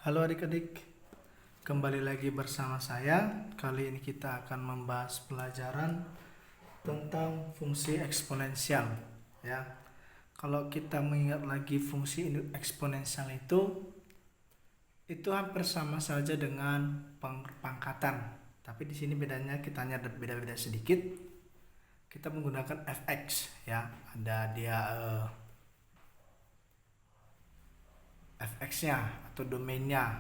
Halo adik-adik, kembali lagi bersama saya. Kali ini kita akan membahas pelajaran tentang fungsi eksponensial. Ya, kalau kita mengingat lagi fungsi eksponensial itu hampir sama saja dengan pangkatan. Tapi di sini bedanya kita hanya beda-beda sedikit. Kita menggunakan fx, ya, ada dia fx-nya atau domainnya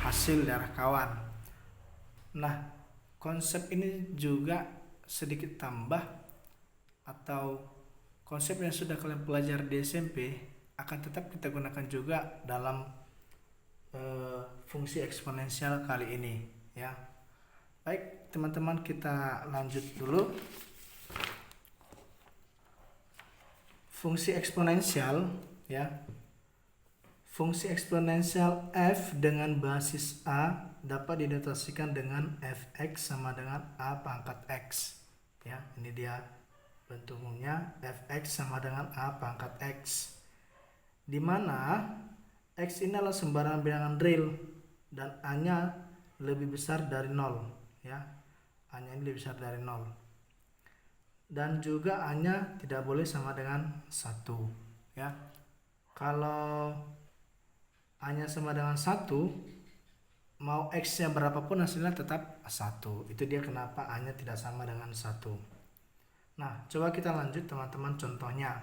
hasil daerah kawan. Nah, konsep ini juga sedikit tambah atau konsep yang sudah kalian pelajari di SMP akan tetap kita gunakan juga dalam fungsi eksponensial kali ini, ya. Baik, teman-teman, kita lanjut dulu. Fungsi eksponensial, ya. Fungsi eksponensial f dengan basis a dapat dinotasikan dengan fx sama dengan a pangkat x. Ya, ini dia bentuk umumnya, fx sama dengan a pangkat x. Di mana x ini adalah sembarang bilangan real dan a-nya lebih besar dari 0, ya. A-nya ini lebih besar dari 0. Dan juga a-nya tidak boleh sama dengan 1, ya. Kalau a-nya sama dengan 1, mau x-nya berapapun hasilnya tetap 1. Itu dia kenapa a-nya tidak sama dengan 1. Nah, coba kita lanjut teman-teman, contohnya.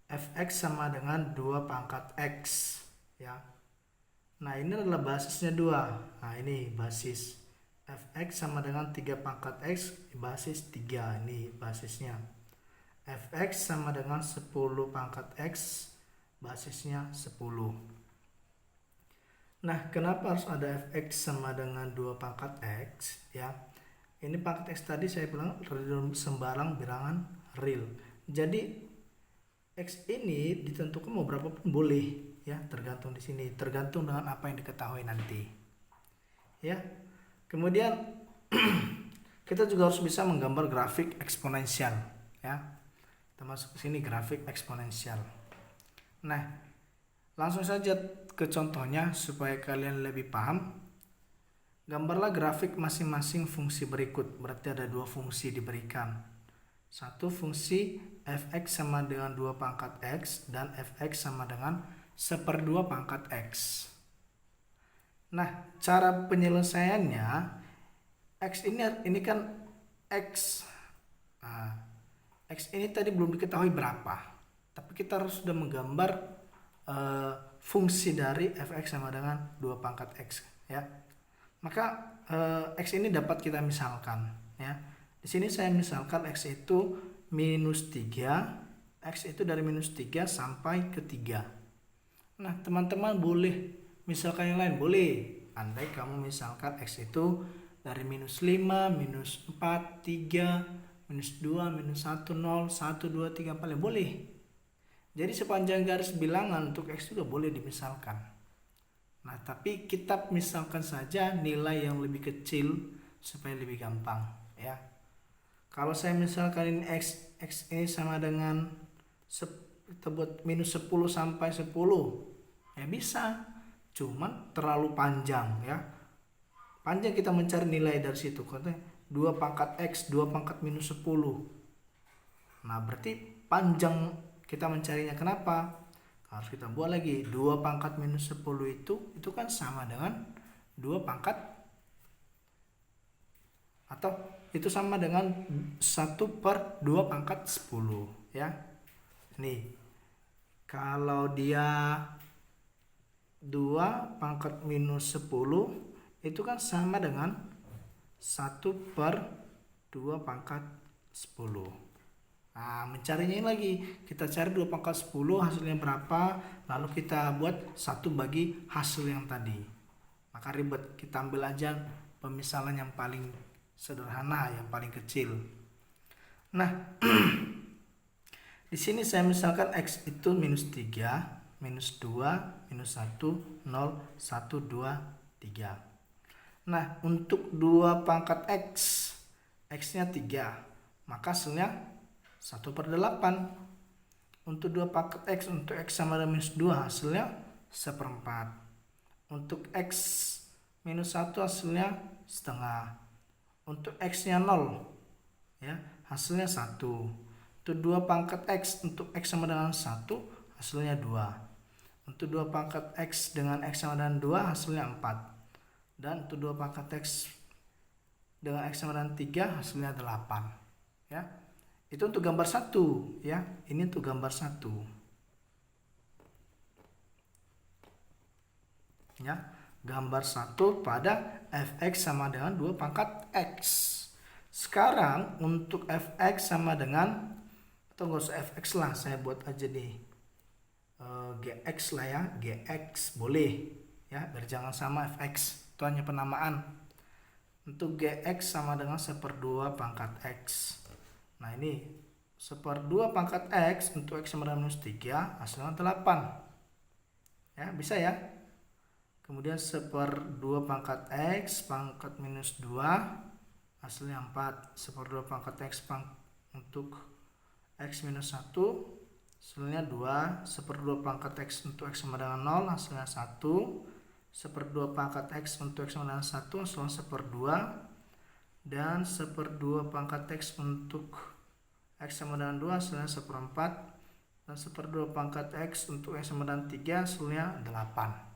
Fx sama dengan 2 pangkat x, ya. Nah, ini adalah basisnya 2. Nah, ini basis. Fx sama dengan 3 pangkat x, basis 3. Ini basisnya. Fx sama dengan 10 pangkat x, basisnya 10. Nah, kenapa harus ada fx sama dengan 2 pangkat x, ya? Ini pangkat x tadi saya bilang sembarang bilangan real. Jadi x ini ditentukan mau berapapun boleh, ya, tergantung di sini, tergantung dengan apa yang diketahui nanti, ya. Kemudian kita juga harus bisa menggambar grafik eksponensial, ya. Kita masuk ke sini, grafik eksponensial. Nah, langsung saja ke contohnya supaya kalian lebih paham. Gambarlah grafik masing-masing fungsi berikut. Berarti ada 2 fungsi diberikan. Satu fungsi fx sama dengan 2 pangkat x dan fx sama dengan 1/2 pangkat x. Nah, cara penyelesaiannya, x ini kan x. Nah, x ini tadi belum diketahui berapa, tapi kita harus sudah menggambar fungsi dari fx sama dengan 2 pangkat x, ya. Maka x ini dapat kita misalkan, ya. Di sini saya misalkan x itu minus 3, x itu dari minus 3 sampai ke 3. Nah, teman-teman boleh misalkan yang lain, boleh. Andai kamu misalkan x itu dari minus 5, minus 4, 3, minus 2, minus 1, 0, 1, 2, 3, paling boleh. Jadi sepanjang garis bilangan untuk x juga boleh dimisalkan. Nah, tapi kita misalkan saja nilai yang lebih kecil supaya lebih gampang, ya. Kalau saya misalkan ini x ini sama dengan kita buat minus 10 sampai 10, ya bisa. Cuman terlalu panjang, ya. Panjang kita mencari nilai dari situ. Katanya 2 pangkat x, 2 pangkat minus 10. Nah, berarti panjang kita mencarinya. Kenapa? Harus kita buat lagi 2 pangkat minus 10 itu kan sama dengan 2 pangkat, atau itu sama dengan 1/2 pangkat 10, ya. Nih, kalau dia 2 pangkat minus 10 itu kan sama dengan 1/2 pangkat 10. Nah, mencarinya lagi, kita cari 2 pangkat 10 hasilnya berapa, lalu kita buat 1 bagi hasil yang tadi. Maka ribet, kita ambil aja pemisalan yang paling sederhana, yang paling kecil. Nah, di sini saya misalkan x itu minus 3, minus 2, minus 1, 0, 1, 2, 3. Nah, untuk 2 pangkat x, x-nya 3, maka hasilnya 1/8. Untuk 2 pangkat x, untuk x sama dengan minus 2, hasilnya 1/4. Untuk X minus 1 hasilnya setengah. Untuk X-nya 0, ya, hasilnya 1. Untuk 2 pangkat X, untuk X sama dengan 1, hasilnya 2. Untuk 2 pangkat X dengan X sama dengan 2, hasilnya 4. Dan untuk 2 pangkat X dengan X sama dengan 3, hasilnya 8. Ya, itu untuk gambar 1, ya. Ini untuk gambar 1. Ya, gambar 1 pada fx sama dengan 2 pangkat x. Sekarang untuk fx sama dengan, atau nggak usah fx lah, saya buat aja nih gx lah ya, gx boleh ya, biar jangan sama fx, itu hanya penamaan. Untuk gx sama dengan 1/2 pangkat x. Nah ini 1/2 pangkat x untuk x sama dengan minus 3, hasilnya 8. Ya, bisa ya. Kemudian 1/2 pangkat x pangkat minus 2, hasilnya 4. 1/2 pangkat x untuk x minus 1, hasilnya 2. 1/2 pangkat x untuk x sama dengan 0, hasilnya 1. 1/2 pangkat x untuk x sama dengan 1, hasilnya 1/2. Dan 1/2 pangkat x untuk x sama dengan 2, hasilnya 1/4. Dan 1/2 pangkat x untuk x sama dengan 3, hasilnya 8.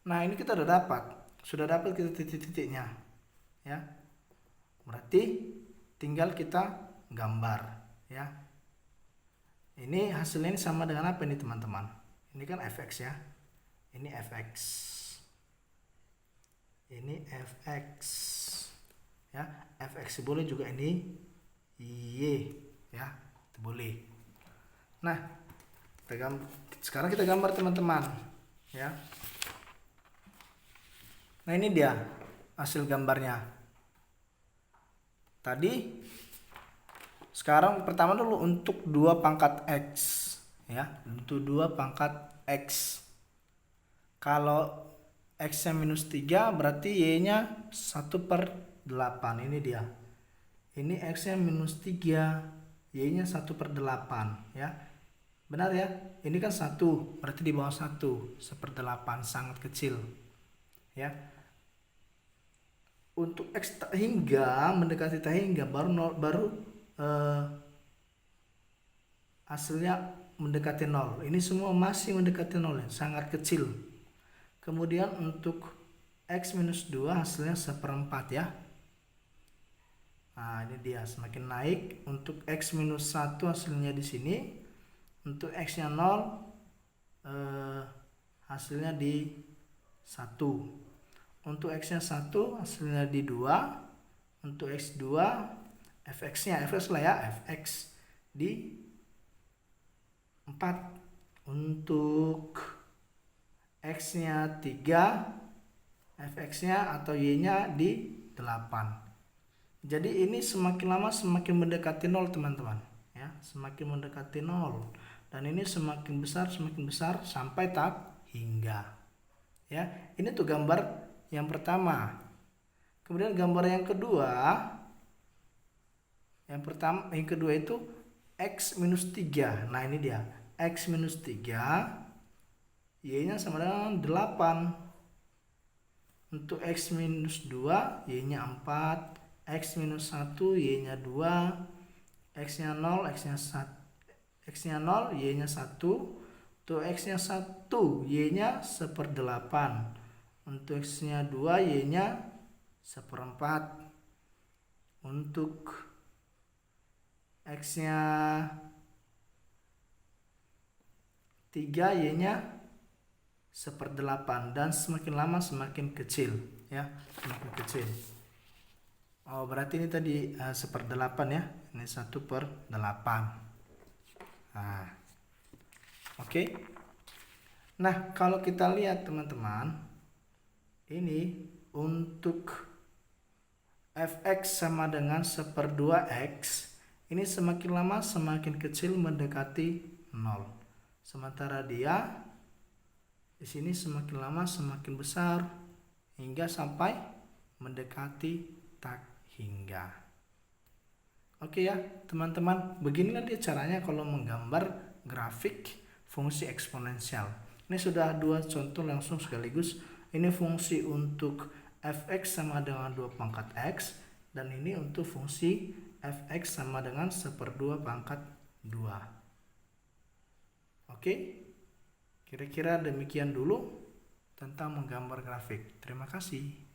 Nah ini kita sudah dapat kita titik-titiknya, ya. Berarti tinggal kita gambar, ya. Ini hasilnya ini sama dengan apa nih teman-teman? Ini kan fx ya. Ini fx. Ini fx, ya. Fx boleh juga ini y, ya, itu boleh. Nah sekarang kita gambar teman-teman, ya. Nah ini dia hasil gambarnya. Tadi, sekarang pertama dulu untuk 2 pangkat x, ya, untuk 2 pangkat x. Kalau x-nya minus 3 berarti y-nya 1/8. Ini dia. Ini x-nya minus 3, y-nya 1/8, ya. Benar ya? Ini kan 1, berarti di bawah 1, 1/8, sangat kecil, ya. Untuk x tak hingga, mendekati tak hingga, baru hasilnya mendekati 0. Ini semua masih mendekati 0, ya, sangat kecil. Kemudian untuk x minus 2 hasilnya 1/4, ya. Nah ini dia, semakin naik. Untuk x minus 1 hasilnya di sini. Untuk x nya 0, hasilnya di 1. Untuk x nya 1 hasilnya di 2. Untuk x2, fx nya, fx lah ya, fx di 4. Untuk x nya 3, fx nya atau y nya di 8. Jadi ini semakin lama semakin mendekati 0 teman-teman, ya, semakin mendekati 0. Dan ini semakin besar sampai tak hingga, ya. Ini tuh gambar yang pertama. Kemudian gambar yang kedua, yang kedua itu x minus 3. Nah ini dia, x minus 3, y nya sama dengan 8. Untuk x minus 2, y nya 4. X minus 1, y nya 2. X nya 0, y nya 1. Untuk x nya 1, y nya 1/8. Untuk x nya 2, y nya 1/4. Untuk x nya 3, y nya 1/8. Dan semakin lama semakin kecil, ya, semakin kecil. Oh berarti ini tadi 1/8, ya, ini 1/8. Nah oke. Nah kalau kita lihat teman-teman, ini untuk fx sama dengan 1/2x, ini semakin lama semakin kecil mendekati 0. Sementara dia di sini semakin lama semakin besar hingga sampai mendekati tak hingga. Oke ya teman-teman, beginilah dia caranya kalau menggambar grafik fungsi eksponensial. Ini sudah dua contoh langsung sekaligus. Ini fungsi untuk fx sama dengan 2 pangkat x, dan ini untuk fungsi fx sama dengan 1/2 pangkat 2. Oke, kira-kira demikian dulu tentang menggambar grafik. Terima kasih.